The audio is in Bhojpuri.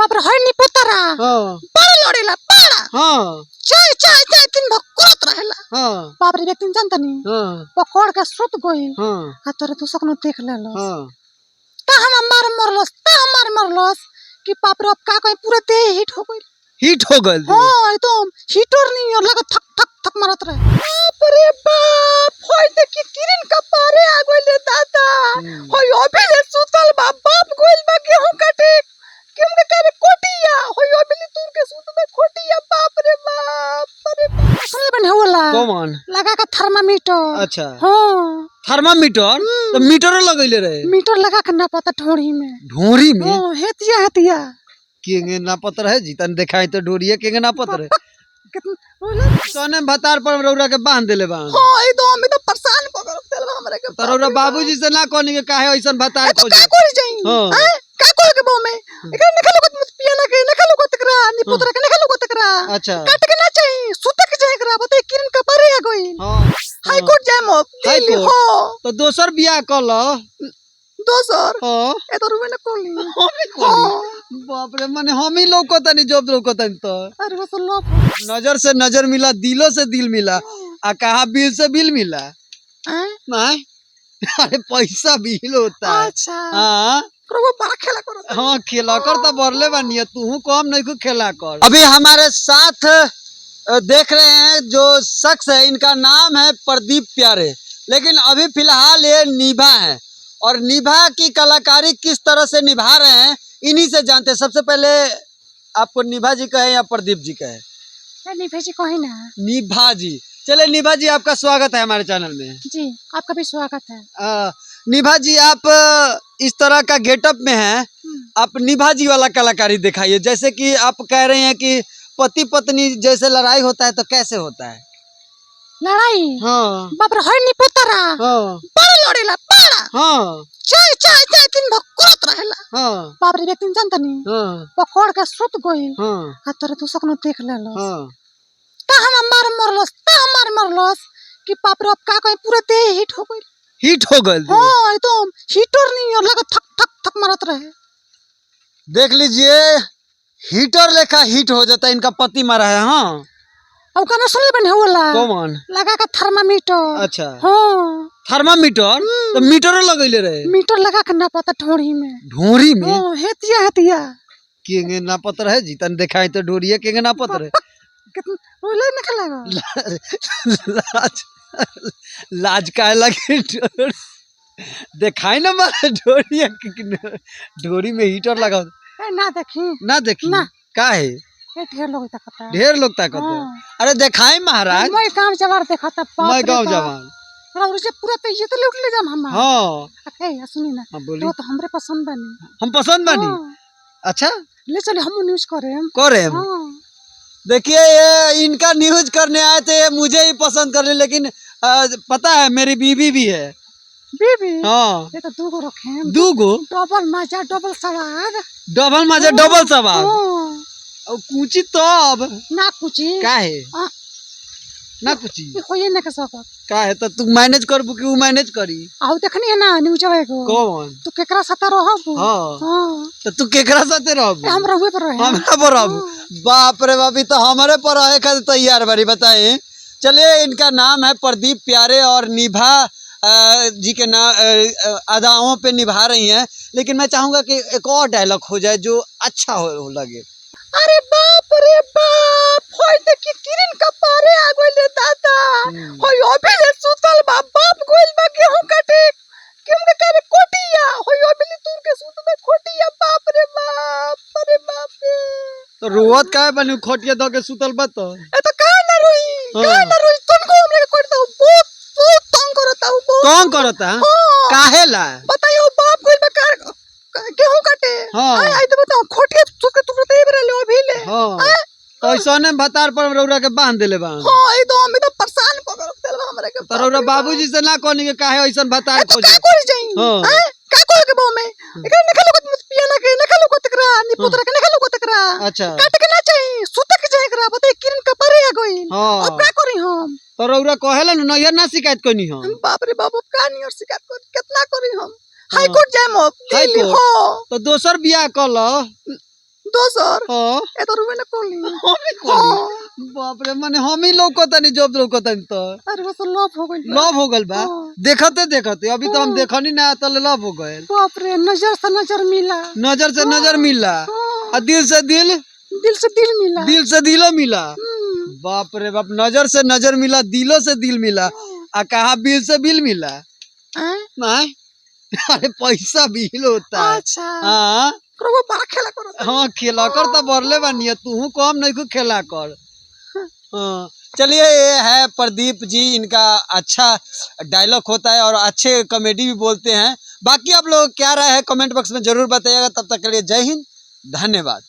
बाप रे हय नि पुतरा बड़ा लड़ेला बड़ा चाय चाय चाय तीन भक करत रहेला बाप रे व्यक्ति जानतनी पकड़ के सुत गइल आ तोरे तू सकनो देख लेलो ता हम मार मरलस कि बाप रे अब का कहीं पूरा देह हिट हो गइल हां एकदम हीटर नहीं और लगा थक थक थक मारत रहे बाप रे बाप होय त कि किरण का पारे आ गइल रे दादा होय अभी ले सुतल बाप गइल बा गेहूं काटे केम के करे कोटिया होय अभी ले दूर के सुत में खोटिया बाप रे सुन बन होला कौन लगा का थर्मामीटर अच्छा हां थर्मामीटर तो मीटर लगइले रहे मीटर लगा के ना पता ढोरी में हां हेतिया केंगे ना पता रहे जीतन देखाई तो ढोरिए केंगे ना पता रहे सोने भतार पर रौरा के बांध देले बा हां ई तो हम तो परेशान क देले बा हमरे के तोरा बाबूजी से ना कहनी के काहे ऐसन भतार खोजे का कर जाई हां का कोल के बो में एकरा निकल को पिया ना के निकल को तकरा नी पुत्र के निकल को तकरा अच्छा काट के ना चाहिए सुत के जाए करा बते किरण का पारे आ गई हां हाई कोर्ट जाए मो हाई कोर्ट तो दोसर बियाह क ल दोसर हां ए तो रुवे ना कोली बाप रे माने हम ही लौकतनी जब लौकतनी तो अरे वो तो नजर से नजर मिला दिलों से दिल मिला आ कहा बिल से बिल मिला नहीं अरे पैसा बिल होता है अच्छा हां वो बड़ा खेला कर हां खेला कर तो बरले बानी तू कम नहीं को खेला कर अभी हमारे साथ देख रहे हैं जो शख्स है इनका नाम है प्रदीप प्यारे लेकिन अभी फिलहाल ये निभा है और निभा की कलाकारी किस तरह से निभा रहे हैं इन्हीं से जानते हैं। सबसे पहले आपको निभा जी कहे या प्रदीप जी कहे निभा जी कहे ना निभा जी चले निभा जी आपका स्वागत है हमारे चैनल में जी आपका भी स्वागत है निभा जी आप इस तरह का गेटअप में हैं आप निभा जी वाला कलाकारी दिखाइए जैसे कि आप कह रहे हैं कि पति पत्नी जैसे लड़ाई होता है तो कैसे होता है लड़ाई हाँ बाप रे हय नि पुतरा बड़ा लड़ेला बड़ा हाँ चाय चाय चाय तीन भक करत रहेला बाप रे व्यक्ति जानतनी पकड़ के सुत गइल आ तोरे तू सकनो देख लेलो ता हम मार मरलस कि बाप रे अब का कहीं पूरा देह हिट हो गइल हां एकदम हीटर नहीं और लगा थक थक थक मारत रहे देख लीजिए हीटर लेखा हिट हो जाता है इनका पति मारा है हां अब गाना सुन ले बन होला कौन लगा का थर्मामीटर अच्छा हां थर्मामीटर तो मीटर लगइले रहे मीटर लगा के ना पता ढोरी में हां हेतिया केंगे ना पता रहे जीतन देखाई तो ढोरिए केंगे ना पता रहे ओले निकल लगा लाज काहे लगे देखाई ना मारे ढोरिए ढोरी में हीटर लगा ना देखी ना काहे ढेर लोग ताकत अरे देखाई महाराज मैं काम जवार देखता मैं गांव जवान और उसे पूरा तो ये तो लूट ले जाम हम हां ए सुनी ना तो हमरे पसंद बनी हम पसंद बनी अच्छा ले चले हम न्यूज़ करें देखिए ये इनका न्यूज़ करने आए थे मुझे ही पसंद करने लेकिन पता है मेरी बीवी भी है बीवी हां ये तो दूगो रखे दूगो डबल मजा डबल सवार और कुची तब ना कुची काहे ना कुची होये ना कसक काहे तो तू मैनेज करबू कि उ मैनेज करी आउ देखनी है ना न्यूज़ वाले को कौन तू केकरा साथे रहबू हां तो तू केकरा साथे रहबू हम रहबे पर रहे हमरा पर रहबू बाप रे बाप तो हमारे पर रहे खातिर तैयार बारी बताएं चलिए इनका नाम है प्रदीप प्यारे और निभा जी के नाम अदाओं पे निभा रही हैं लेकिन मैं चाहूंगा कि एक और डायलॉग हो जाए जो अच्छा हो लगे अरे बाप रे बाप होय त कि किरण का पारे आ गइल रे दादा होय अभी ले सुतल बाप गइल बा गेहूं काटे केम के करे कोटिया होय अभी ले दूर के सुत में खोटिया बाप रे तो रोवत काहे बनी खोटिया द के सुतल बा तो ए तो का ना रोई तुमको हम लेके करता हूं बहुत तंग करता काहे ला बताइयो बाप गइल बा गेहूं काटे हां आई तो बताओ खोटिया सुत के तू तो एबरे ले अभी ले हां ऐसा ने भतार पर रौरा के बांध देले बा हां ई तो हम तो परेशान क देले बा हमरे के तोरा बाबूजी से ना कहनी के काहे ऐसन भतार खोजे का कर जाई हां का कोल के बो में एकरा निकल को पिया ना के निकल को तकरा नी पुत्र के निकल को तकरा अच्छा काट के ना चाहिए सुत के जाए करा बते किरण का परे आ गई अब का करी हम तो रौरा कहेला ना ये ना शिकायत कोनी हम बाप रे बाप का नहीं और शिकायत कर कितना करी हम हाई कोर्ट जाए मो तो दोसर बियाह क ल दोसर हाँ ए तो रुमे न कोली हमें कोली बाप रे माने हम ही लौकतानी जब लौकतानी तो अरे बस लव हो गइल लव हो गल बा हाँ। देखते देखते अभी तो हम देखनी ना तो लव हो गए बाप रे नजर से नजर मिला नजर से नजर मिला और दिल से दिल मिला दिल से दिलो मिला हम्म। बाप रे बाप नजर से नजर मिला दिलों से दिल मिला आ कहा बिल से बिल मिला हैं? नहीं अरे पैसा बिल होता है अच्छा हाँ प्रभु बड़ा खेला करो हाँ खेला कर तो बरले बानी तू कम नहीं को खेला कर हाँ चलिए ये है प्रदीप जी इनका अच्छा डायलॉग होता है और अच्छे कॉमेडी भी बोलते हैं बाकी आप लोग क्या राय है कमेंट बॉक्स में जरूर बताइएगा तब तक के लिए जय हिंद धन्यवाद।